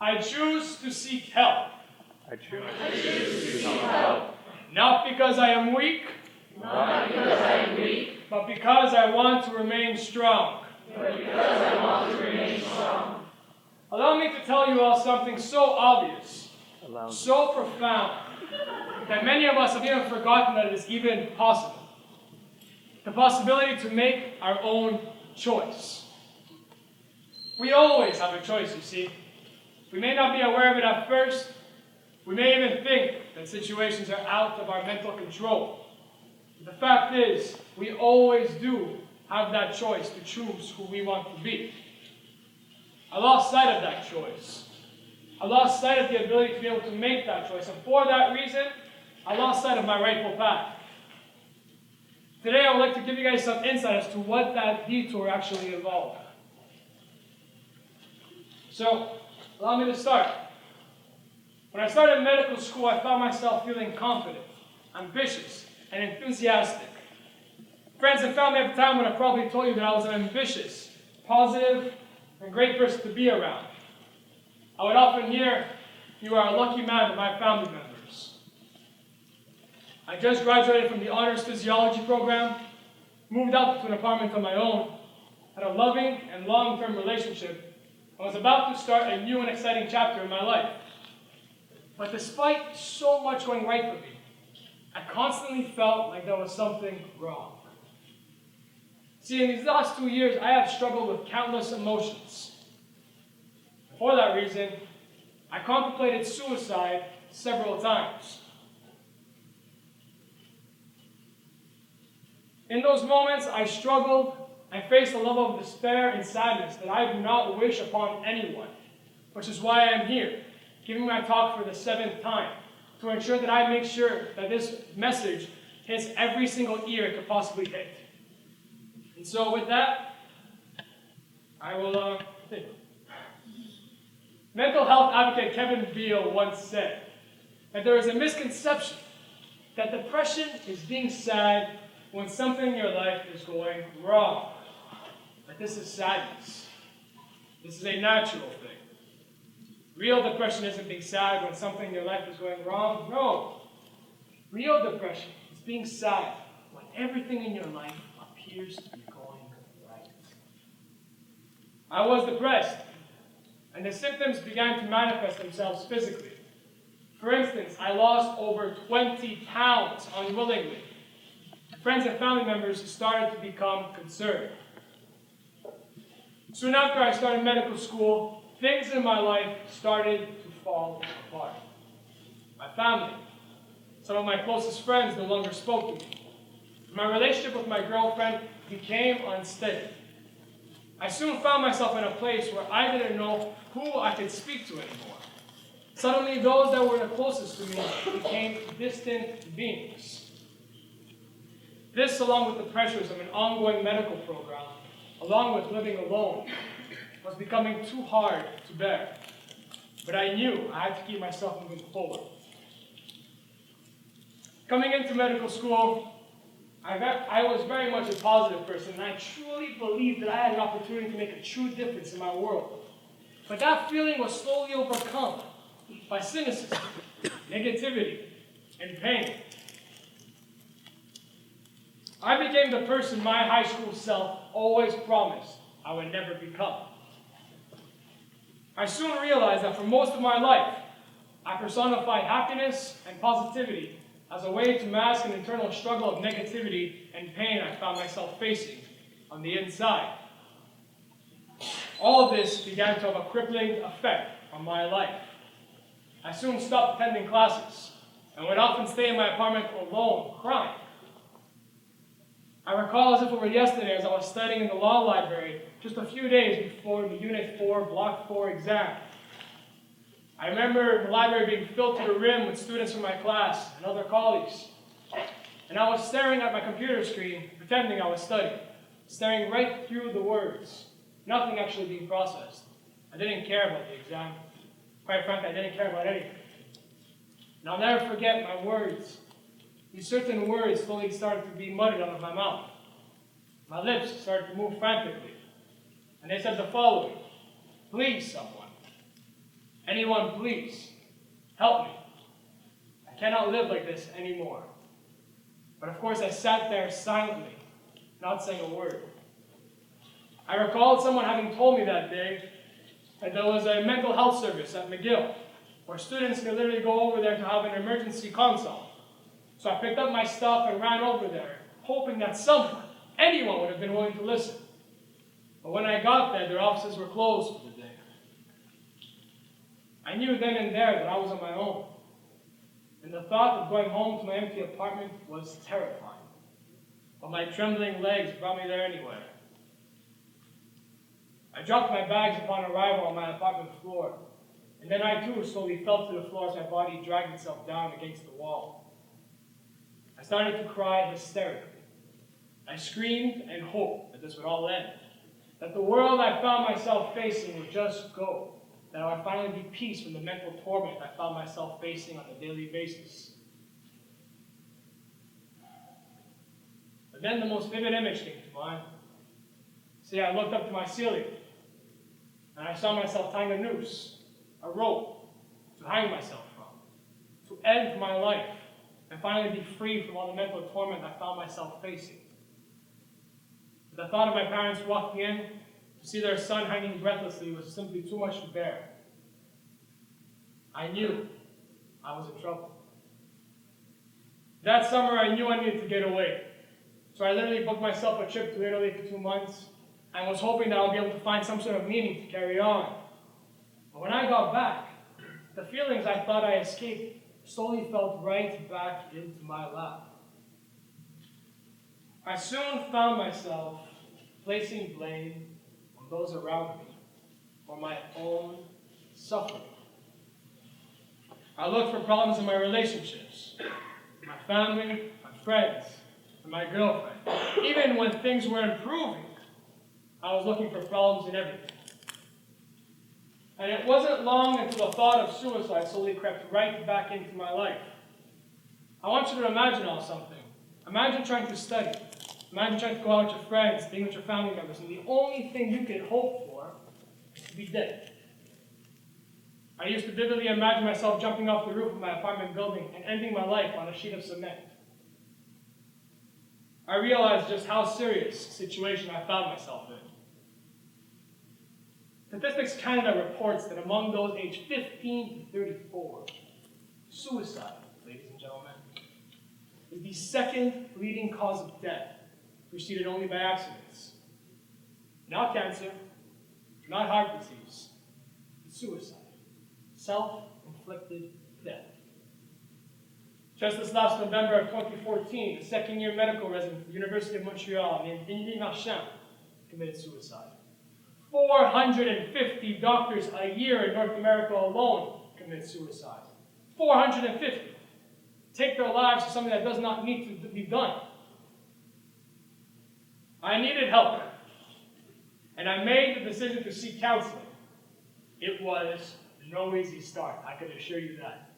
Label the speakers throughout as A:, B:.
A: I choose to seek help.
B: I choose to seek help.
A: Not because I am weak,
B: Not because I am weak,
A: but because I want to remain strong.
B: but because I want to remain strong.
A: Allow me to tell you all something so obvious,
B: Allow me.
A: so profound, that many of us have even forgotten that it is even possible. The possibility to make our own choice. We always have a choice, you see. We may not be aware of it at first. We may even think that situations are out of our mental control. But the fact is, we always do have that choice to choose who we want to be. I lost sight of that choice. I lost sight of the ability to be able to make that choice. And for that reason, I lost sight of my rightful path. Today, I would like to give you guys some insight as to what that detour actually involved. So, allow me to start. When I started medical school, I found myself feeling confident, ambitious, and enthusiastic. Friends and family at the time would have probably told you that I was an ambitious, positive, and great person to be around. I would often hear, "You are a lucky man," to my family members. I just graduated from the honors physiology program, moved out to an apartment of my own, had a loving and long-term relationship, and was about to start a new and exciting chapter in my life. But despite so much going right for me, I constantly felt like there was something wrong. See, in these last 2 years, I have struggled with countless emotions. For that reason, I contemplated suicide several times. In those moments, I struggled and faced a level of despair and sadness that I do not wish upon anyone, which is why I am here, giving my talk for the 7th time, to ensure that I make sure that this message hits every single ear it could possibly hit. And so with that, I will think. Mental health advocate Kevin Beale once said that there is a misconception that depression is being sad when something in your life is going wrong. But this is sadness. This is a natural thing. Real depression isn't being sad when something in your life is going wrong. No. Real depression is being sad when everything in your life appears to be going right. I was depressed, and the symptoms began to manifest themselves physically. For instance, I lost over 20 pounds unwillingly. Friends and family members started to become concerned. Soon after I started medical school, things in my life started to fall apart. My family, some of my closest friends no longer spoke to me. My relationship with my girlfriend became unsteady. I soon found myself in a place where I didn't know who I could speak to anymore. Suddenly, those that were the closest to me became distant beings. This, along with the pressures of an ongoing medical program, along with living alone, was becoming too hard to bear. But I knew I had to keep myself moving forward. Coming into medical school, I was very much a positive person, and I truly believed that I had an opportunity to make a true difference in my world. But that feeling was slowly overcome by cynicism, negativity, and pain. I became the person my high school self always promised I would never become. I soon realized that for most of my life, I personified happiness and positivity as a way to mask an internal struggle of negativity and pain I found myself facing on the inside. All of this began to have a crippling effect on my life. I soon stopped attending classes and would often stay in my apartment alone, crying. I recall as if it were yesterday as I was studying in the law library just a few days before the Unit 4, Block 4 exam. I remember the library being filled to the rim with students from my class and other colleagues. And I was staring at my computer screen, pretending I was studying, staring right through the words, nothing actually being processed. I didn't care about the exam. Quite frankly, I didn't care about anything. And I'll never forget my words. These certain words slowly started to be muttered out of my mouth. My lips started to move frantically. And they said the following: "Please, someone. Anyone, please, help me. I cannot live like this anymore. But of course, I sat there silently, not saying a word. I recalled someone having told me that day that there was a mental health service at McGill, where students could literally go over there to have an emergency consult. So I picked up my stuff and ran over there, hoping that someone, anyone, would have been willing to listen. But when I got there, their offices were closed for the day. I knew then and there that I was on my own. And the thought of going home to my empty apartment was terrifying. But my trembling legs brought me there anyway. I dropped my bags upon arrival on my apartment floor, and then I too slowly fell to the floor as my body dragged itself down against the wall. I started to cry hysterically. I screamed and hoped that this would all end, that the world I found myself facing would just go, that I would finally be peace from the mental torment I found myself facing on a daily basis. But then the most vivid image came to mind. See, I looked up to my ceiling, and I saw myself tying a noose, a rope, to hang myself from, to end my life, and finally be free from all the mental torment I found myself facing. The thought of my parents walking in to see their son hanging breathlessly was simply too much to bear. I knew I was in trouble. That summer, I knew I needed to get away. So I literally booked myself a trip to Italy for 2 months and was hoping that I would be able to find some sort of meaning to carry on. But when I got back, the feelings I thought I escaped slowly fell right back into my lap. I soon found myself placing blame on those around me for my own suffering. I looked for problems in my relationships, my family, my friends, and my girlfriend. Even when things were improving, I was looking for problems in everything. And it wasn't long until the thought of suicide slowly crept right back into my life. I want you to imagine something. Imagine trying to study. Imagine trying to go out with your friends, being with your family members, and the only thing you could hope for is to be dead. I used to vividly imagine myself jumping off the roof of my apartment building and ending my life on a sheet of cement. I realized just how serious a situation I found myself in. Statistics Canada reports that among those aged 15 to 34, suicide, ladies and gentlemen, is the second leading cause of death, preceded only by accidents. Not cancer, not heart disease, but suicide. Self-inflicted death. Just this last November of 2014, a second-year medical resident at the University of Montreal named Indy Marchand committed suicide. 450 doctors a year in North America alone commit suicide. 450. Take their lives for something that does not need to be done. I needed help, and I made the decision to seek counseling. It was no easy start, I can assure you that.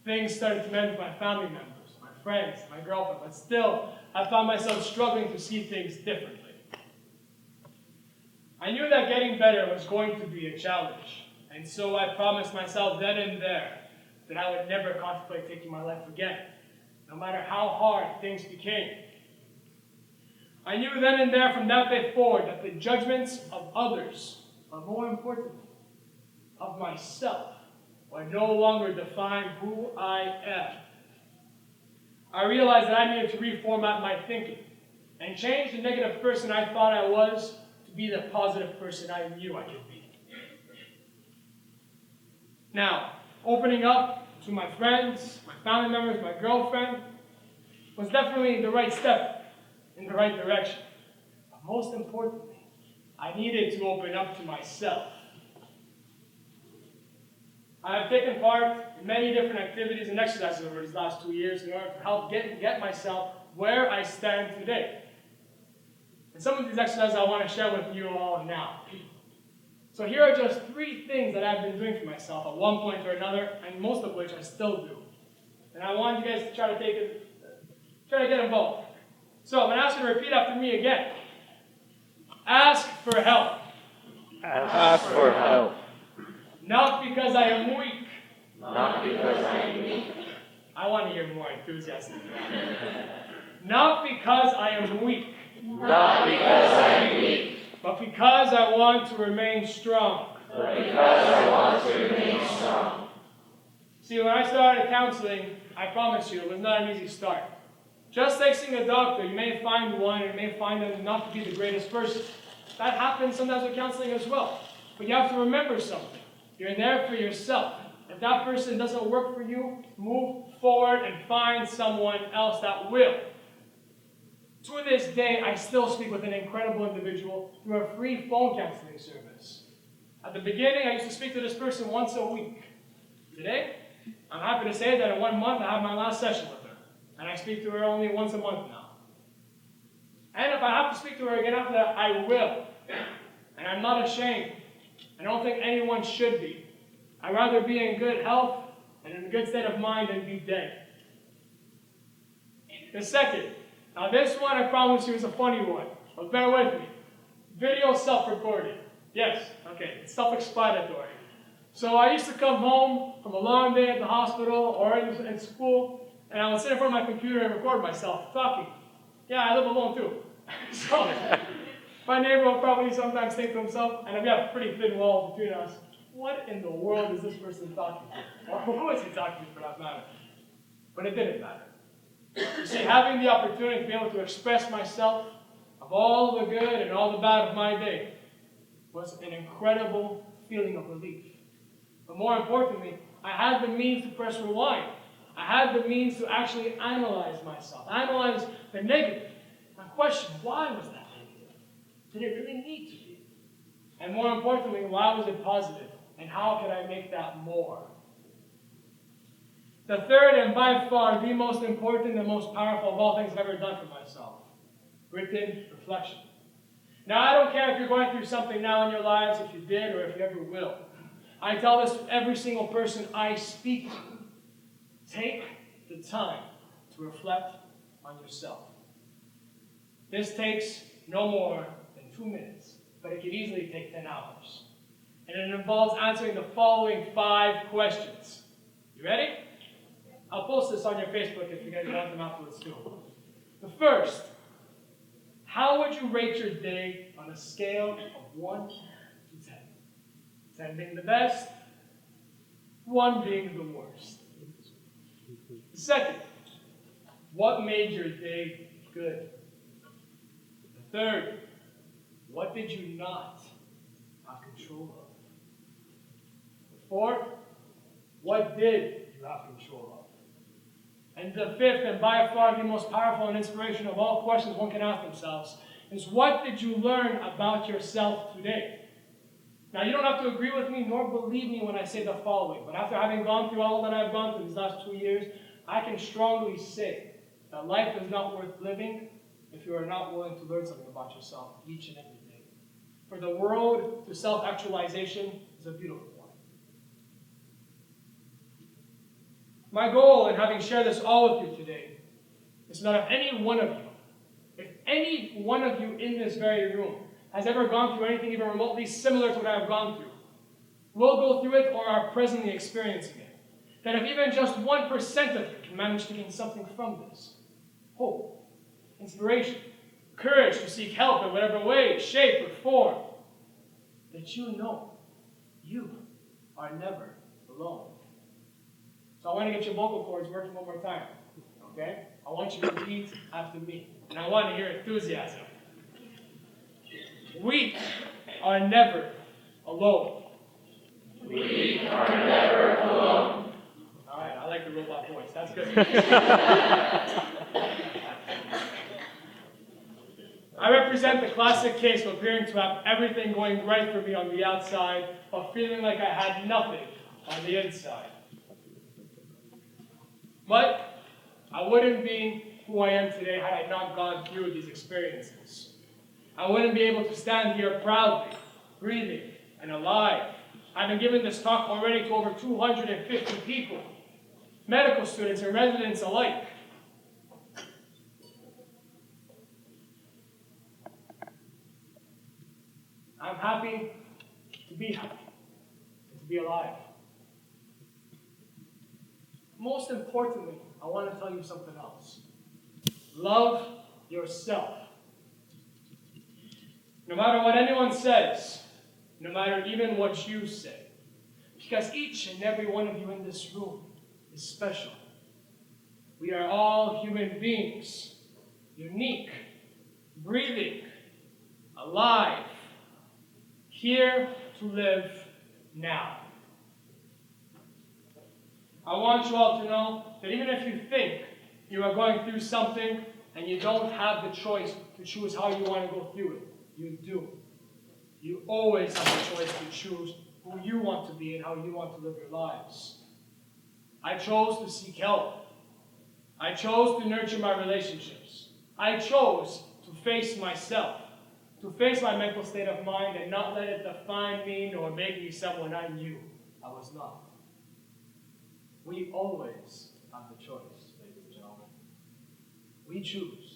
A: Things started to mend with my family members, my friends, my girlfriend, but still, I found myself struggling to see things differently. I knew that getting better was going to be a challenge, and so I promised myself then and there that I would never contemplate taking my life again, no matter how hard things became. I knew then and there from that day forward that the judgments of others, but more importantly, of myself, would no longer define who I am. I realized that I needed to reformat my thinking and change the negative person I thought I was to be the positive person I knew I could be. Now, opening up to my friends, my family members, my girlfriend was definitely the right step in the right direction. But most importantly, I needed to open up to myself. I have taken part in many different activities and exercises over these last 2 years in order to help get myself where I stand today. And some of these exercises I want to share with you all now. So here are just 3 things that I've been doing for myself at one point or another, and most of which I still do. And I want you guys to try to get involved. So I'm going to ask you to repeat after me again. Ask for help.
B: Ask for help.
A: Not because I am weak.
B: Not because I am weak.
A: I want to hear more enthusiasm. Not because I am weak.
B: Not because I am weak.
A: But because I want to remain strong.
B: But because I want to remain strong.
A: See, when I started counseling, I promise you, it was not an easy start. Just like seeing a doctor, you may find one and may find them not to be the greatest person. That happens sometimes with counseling as well. But you have to remember something. You're there for yourself. If that person doesn't work for you, move forward and find someone else that will. To this day, I still speak with an incredible individual through a free phone counseling service. At the beginning, I used to speak to this person once a week. Today, I'm happy to say that in 1 month, I have my last session with her. And I speak to her only once a month now. And if I have to speak to her again after that, I will. And I'm not ashamed. I don't think anyone should be. I'd rather be in good health and in a good state of mind than be dead. The second. Now this one, I promise you, is a funny one. But bear with me. Video self-recorded. Yes, okay, it's self-explanatory. So I used to come home from a long day at the hospital or in school, and I would sit in front of my computer and record myself talking. Yeah, I live alone too. So my neighbor will probably sometimes think to himself, and we have pretty thin walls between us, what in the world is this person talking to? Or who is he talking to for that matter? But it didn't matter. You see, having the opportunity to be able to express myself of all the good and all the bad of my day was an incredible feeling of relief. But more importantly, I had the means to press rewind. I had the means to actually analyze myself, analyze the negative, and question, why was that negative? Did it really need to be? And more importantly, why was it positive? And how could I make that more? The third, and by far the most important and most powerful of all things I've ever done for myself, written reflection. Now, I don't care if you're going through something now in your lives, if you did or if you ever will. I tell this to every single person I speak to. Take the time to reflect on yourself. This takes no more than 2 minutes, but it could easily take 10 hours. And it involves answering the following 5 questions. You ready? I'll post this on your Facebook if you guys want them afterwards too. The first, how would you rate your day on a scale of 1 to 10? 10 being the best, 1 being the worst. The second, what made your day good? The third, what did you not have control of? The fourth, what did you have control of? And the fifth, and by far the most powerful and inspirational of all questions one can ask themselves, is what did you learn about yourself today? Now, you don't have to agree with me nor believe me when I say the following, but after having gone through all that I've gone through these last 2 years, I can strongly say that life is not worth living if you are not willing to learn something about yourself each and every day. For the road to self-actualization is a beautiful one. My goal in having shared this all with you today is that if any one of you in this very room has ever gone through anything even remotely similar to what I have gone through, will go through it or are presently experiencing it, that if even just 1% of you can manage to gain something from this, hope, inspiration, courage to seek help in whatever way, shape, or form, that you know you are never alone. So I want to get your vocal cords working one more time, okay? I want you to repeat after me, and I want to hear enthusiasm. We are never alone.
B: We are never alone.
A: All right, I like the robot voice. That's good. I represent the classic case of appearing to have everything going right for me on the outside, while feeling like I had nothing on the inside. But I wouldn't be who I am today had I not gone through these experiences. I wouldn't be able to stand here proudly, breathing, and alive. I've been giving this talk already to over 250 people, medical students and residents alike. I'm happy to be happy, and to be alive. Most importantly, I want to tell you something else. Love yourself. No matter what anyone says, no matter even what you say, because each and every one of you in this room is special. We are all human beings, unique, breathing, alive, here to live now. I want you all to know that even if you think you are going through something and you don't have the choice to choose how you want to go through it, you do. You always have the choice to choose who you want to be and how you want to live your lives. I chose to seek help. I chose to nurture my relationships. I chose to face myself, to face my mental state of mind and not let it define me nor make me someone I knew I was not. We always have the choice, ladies and gentlemen. We choose